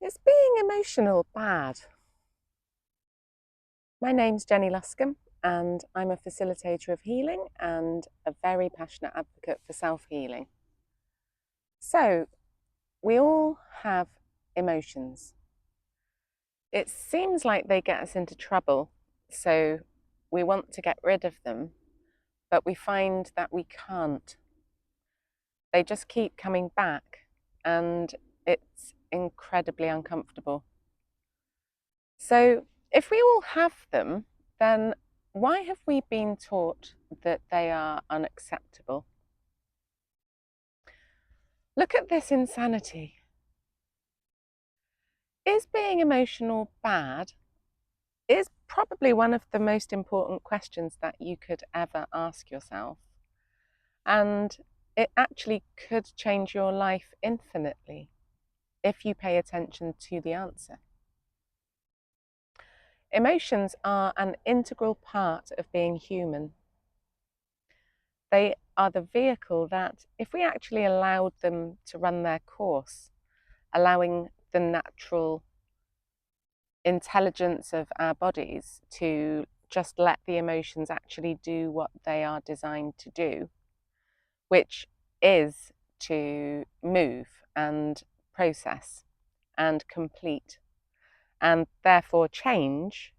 Is being emotional bad? My name's Jenny Luscombe and I'm a facilitator of healing and a very passionate advocate for self-healing. So, we all have emotions. It seems like they get us into trouble, so we want to get rid of them, but we find that we can't. They just keep coming back and it's incredibly uncomfortable. So if we all have them, then why have we been taught that they are unacceptable? Look at this insanity. Is being emotional bad? Is probably one of the most important questions that you could ever ask yourself. And it actually could change your life infinitely if you pay attention to the answer. Emotions are an integral part of being human. They are the vehicle that, if we actually allowed them to run their course, allowing the natural intelligence of our bodies to just let the emotions actually do what they are designed to do, which is to move and process and complete and therefore change,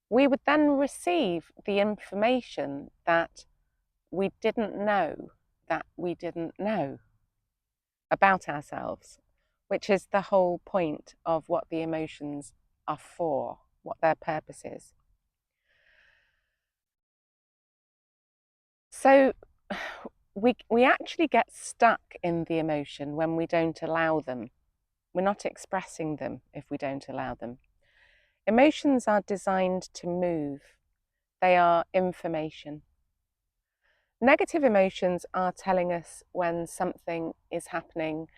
we would then receive the information that we didn't know that we didn't know about ourselves, which is the whole point of what the emotions are for, what their purpose is. So we actually get stuck in the emotion when we don't allow them. We're not expressing them if we don't allow them. Emotions are designed to move. They are information. Negative emotions are telling us when something is happening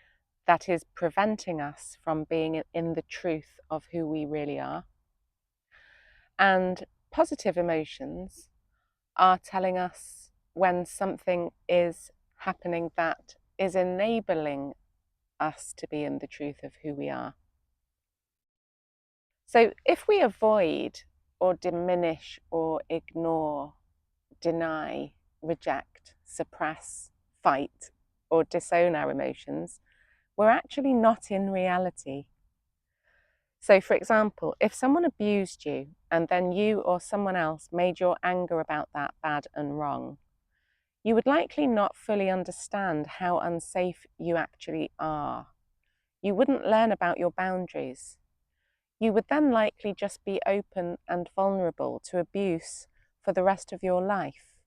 that is preventing us from being in the truth of who we really are. And positive emotions are telling us when something is happening that is enabling us to be in the truth of who we are. So if we avoid or diminish or ignore, deny, reject, suppress, fight, or disown our emotions, we're actually not in reality. So, for example, if someone abused you and then you or someone else made your anger about that bad and wrong, you would likely not fully understand how unsafe you actually are. You wouldn't learn about your boundaries. You would then likely just be open and vulnerable to abuse for the rest of your life.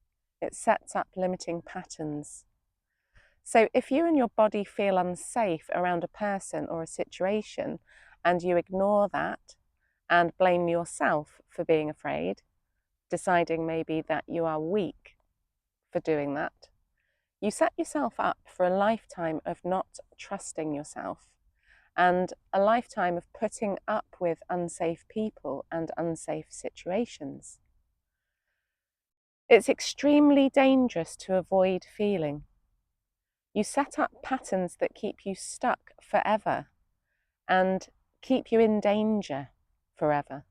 It sets up limiting patterns. So if you and your body feel unsafe around a person or a situation and you ignore that and blame yourself for being afraid, deciding maybe that you are weak for doing that, you set yourself up for a lifetime of not trusting yourself and a lifetime of putting up with unsafe people and unsafe situations. It's extremely dangerous to avoid feeling. You set up patterns that keep you stuck forever and keep you in danger forever.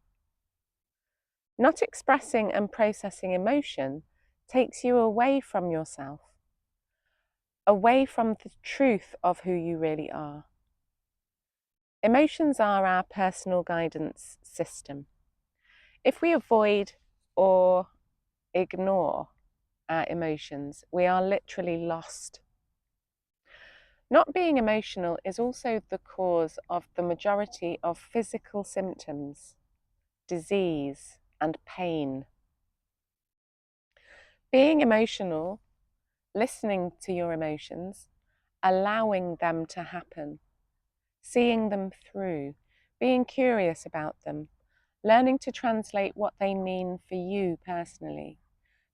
Not expressing and processing emotion takes you away from yourself, away from the truth of who you really are. Emotions are our personal guidance system. If we avoid or ignore our emotions, we are literally lost. Not being emotional is also the cause of the majority of physical symptoms, disease, and pain. Being emotional, listening to your emotions, allowing them to happen, seeing them through, being curious about them, learning to translate what they mean for you personally,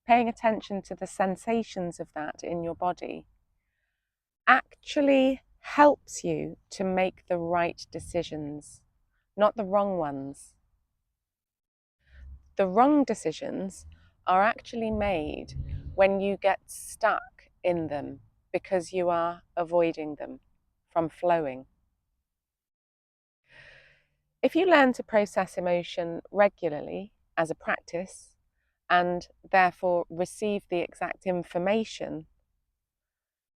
paying attention to the sensations of that in your body, actually helps you to make the right decisions, not the wrong ones. The wrong decisions are actually made when you get stuck in them because you are avoiding them from flowing. If you learn to process emotion regularly as a practice and therefore receive the exact information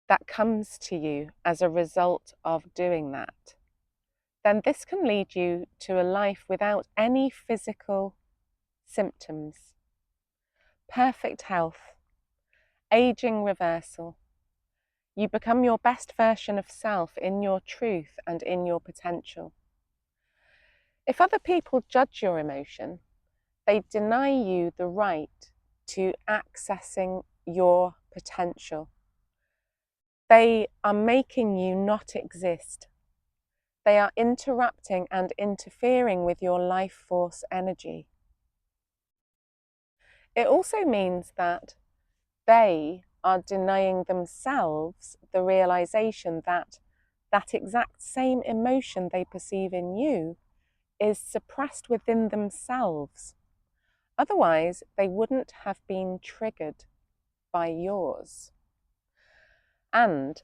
that comes to you as a result of doing that, then this can lead you to a life without any physical symptoms, perfect health, aging reversal. You become your best version of self in your truth and in your potential. If other people judge your emotion, they deny you the right to accessing your potential. They are making you not exist. They are interrupting and interfering with your life force energy. It also means that they are denying themselves the realization that that exact same emotion they perceive in you is suppressed within themselves. Otherwise, they wouldn't have been triggered by yours. And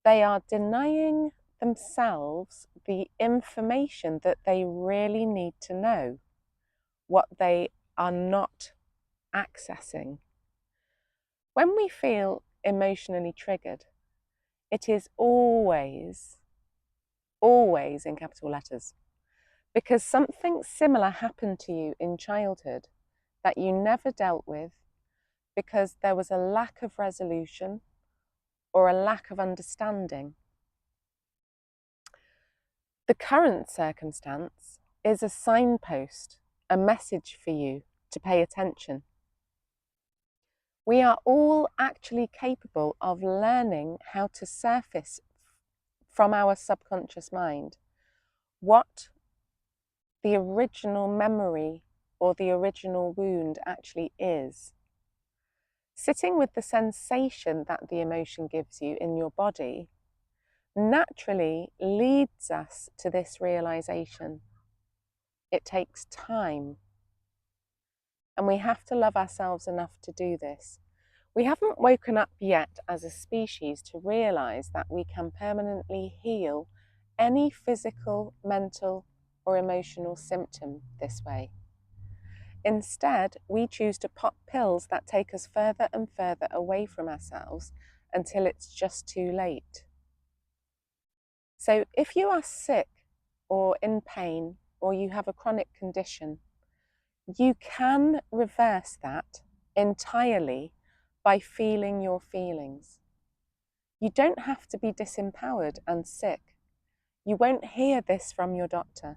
they are denying themselves the information that they really need to know, what they are not accessing. When we feel emotionally triggered, it is always in capital letters, because something similar happened to you in childhood that you never dealt with because there was a lack of resolution or a lack of understanding. The current circumstance is a signpost, a message for you to pay attention. We are all actually capable of learning how to surface from our subconscious mind what the original memory or the original wound actually is. Sitting with the sensation that the emotion gives you in your body naturally leads us to this realization. It takes time, and we have to love ourselves enough to do this. We haven't woken up yet as a species to realize that we can permanently heal any physical, mental, or emotional symptom this way. Instead, we choose to pop pills that take us further and further away from ourselves until it's just too late. So if you are sick or in pain or you have a chronic condition, you can reverse that entirely by feeling your feelings. You don't have to be disempowered and sick. You won't hear this from your doctor.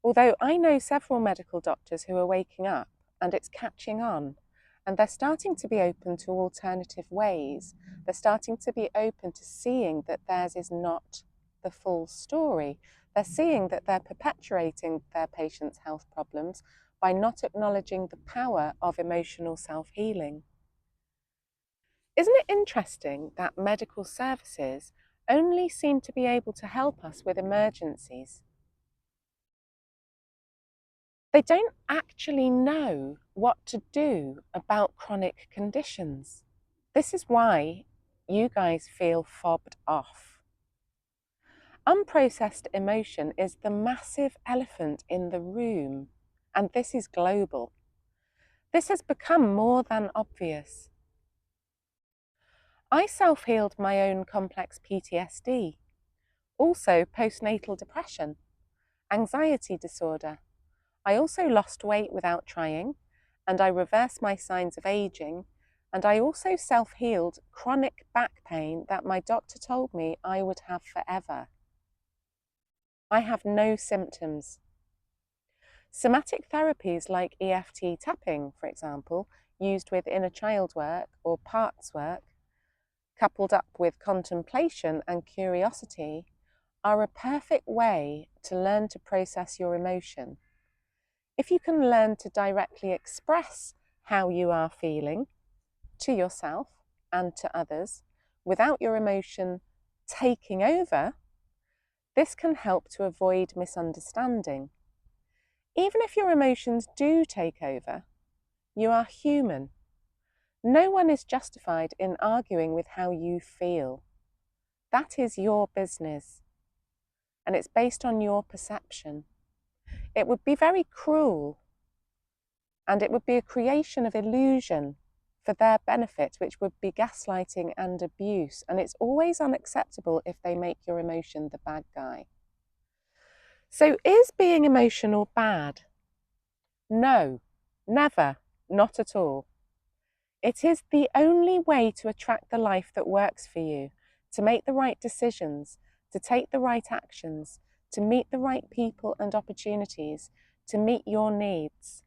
Although I know several medical doctors who are waking up and it's catching on, and they're starting to be open to alternative ways. They're starting to be open to seeing that theirs is not the full story. They're seeing that they're perpetuating their patients' health problems by not acknowledging the power of emotional self-healing. Isn't it interesting that medical services only seem to be able to help us with emergencies? They don't actually know what to do about chronic conditions. This is why you guys feel fobbed off. Unprocessed emotion is the massive elephant in the room, and this is global. This has become more than obvious. I self-healed my own complex PTSD, also postnatal depression, anxiety disorder. I also lost weight without trying, and I reversed my signs of aging, and I also self-healed chronic back pain that my doctor told me I would have forever. I have no symptoms. Somatic therapies like EFT tapping, for example, used with innerchildwork or partswork, coupled up with contemplation and curiosity, are a perfect way to learn to process your emotion. If you can learn to directly express how you are feeling to yourself and to others without your emotion taking over, this can help to avoid misunderstanding. Even if your emotions do take over, you are human. No one is justified in arguing with how you feel. That is your business. and it's based on your perception. It would be very cruel, and it would be a creation of illusion for their benefit, which would be gaslighting and abuse. And it's always unacceptable if they make your emotion the bad guy. So is being emotional bad? No, never, not at all. It is the only way to attract the life that works for you, to make the right decisions, to take the right actions, to meet the right people and opportunities, to meet your needs.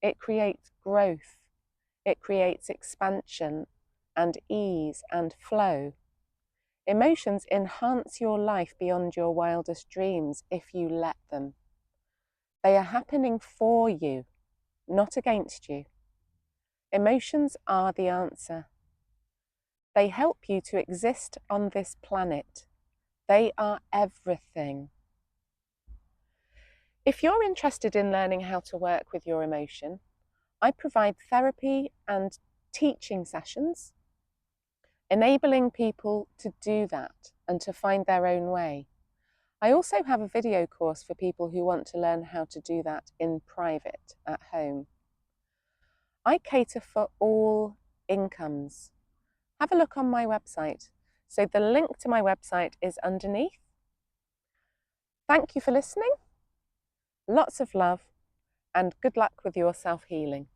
It creates growth. It creates expansion and ease and flow. Emotions enhance your life beyond your wildest dreams if you let them. They are happening for you, not against you. Emotions are the answer. They help you to exist on this planet. They are everything. If you're interested in learning how to work with your emotion, I provide therapy and teaching sessions, enabling people to do that and to find their own way. I also have a video course for people who want to learn how to do that in private at home. I cater for all incomes. Have a look on my website. So the link to my website is underneath. Thank you for listening. Lots of love and good luck with your self-healing.